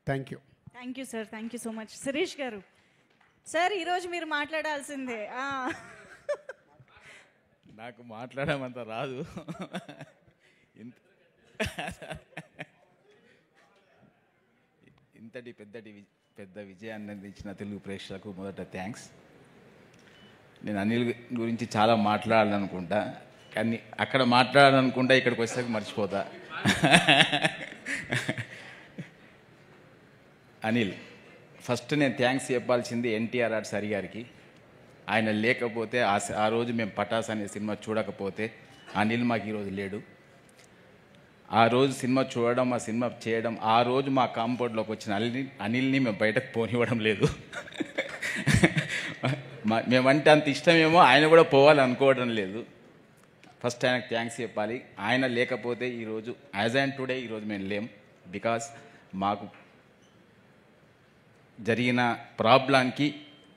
Thank you. Thank you sir, thank you so much. Shirish గారు sir, ఈరోజు మీరు మాట్లాడాల్సిందే. నాకు మాట్లాడమంత రాదు. ఇంతటి పెద్ద విజయాన్ని అందించిన తెలుగు ప్రేక్షకులకు మొదట థ్యాంక్స్. నేను అనిల్ గురించి చాలా మాట్లాడాలనుకుంటా, కానీ అక్కడ మాట్లాడాలనుకుంటా ఇక్కడికి వచ్చేసరికి మర్చిపోతా. అనిల్, ఫస్ట్ నేను థ్యాంక్స్ చెప్పాల్సింది ఎన్టీఆర్ ఆర్ట్స్ హరి గారికి. ఆయన లేకపోతే ఆ రోజు మేము పటాస్ అనే సినిమా చూడకపోతే అనిల్ మాకు ఈరోజు లేడు. ఆ రోజు సినిమా చూడడం, ఆ సినిమా చేయడం, ఆ రోజు మా కాంపౌండ్లోకి వచ్చిన అనిల్ని మేము బయటకు పోనివ్వడం లేదు. మేమంటే అంత ఇష్టమేమో, ఆయన కూడా పోవాలనుకోవడం లేదు. ఫస్ట్ ఆయనకు థ్యాంక్స్ చెప్పాలి. ఆయన లేకపోతే ఈరోజు యాజ్ అండ్ టుడే ఈరోజు మేము లేం. బికాస్ మాకు జరిగిన ప్రాబ్లంకి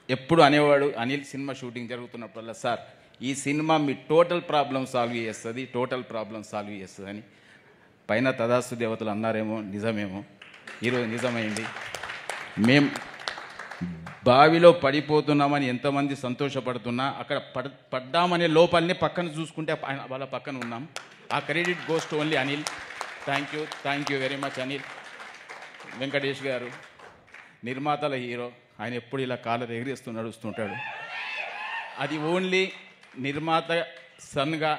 ఎప్పుడు అనేవాడు అనిల్ సినిమా షూటింగ్ జరుగుతున్నప్పుడల్లా, సార్ ఈ సినిమా మీ టోటల్ ప్రాబ్లం సాల్వ్ చేస్తుంది అని. పైన తదాస్తు దేవతలు అన్నారేమో, నిజమేమో, ఈరోజు నిజమైంది. మేం బావిలో పడిపోతున్నామని ఎంతమంది సంతోషపడుతున్నా అక్కడ పడ్డామనే లోపలనే పక్కన చూసుకుంటే వాళ్ళ పక్కన ఉన్నాం. ఆ credit goes to only Anil. Thank you very much Anil. Venkatesh గారు నిర్మాతల హీరో, ఆయన ఎప్పుడు ఇలా కాలర్ ఎగిరేస్తూ నడుస్తుంటాడు. అది ఓన్లీ నిర్మాత సన్గా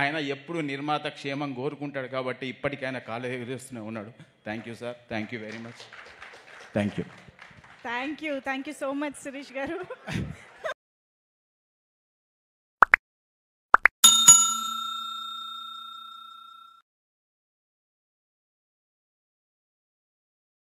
ఆయన ఎప్పుడు నిర్మాత క్షేమం కోరుకుంటాడు కాబట్టి ఇప్పటికీ ఆయన కాలర్ ఎగిరేస్తూనే ఉన్నాడు. Thank you sir, thank you very much. Thank you so much Shirish గారు.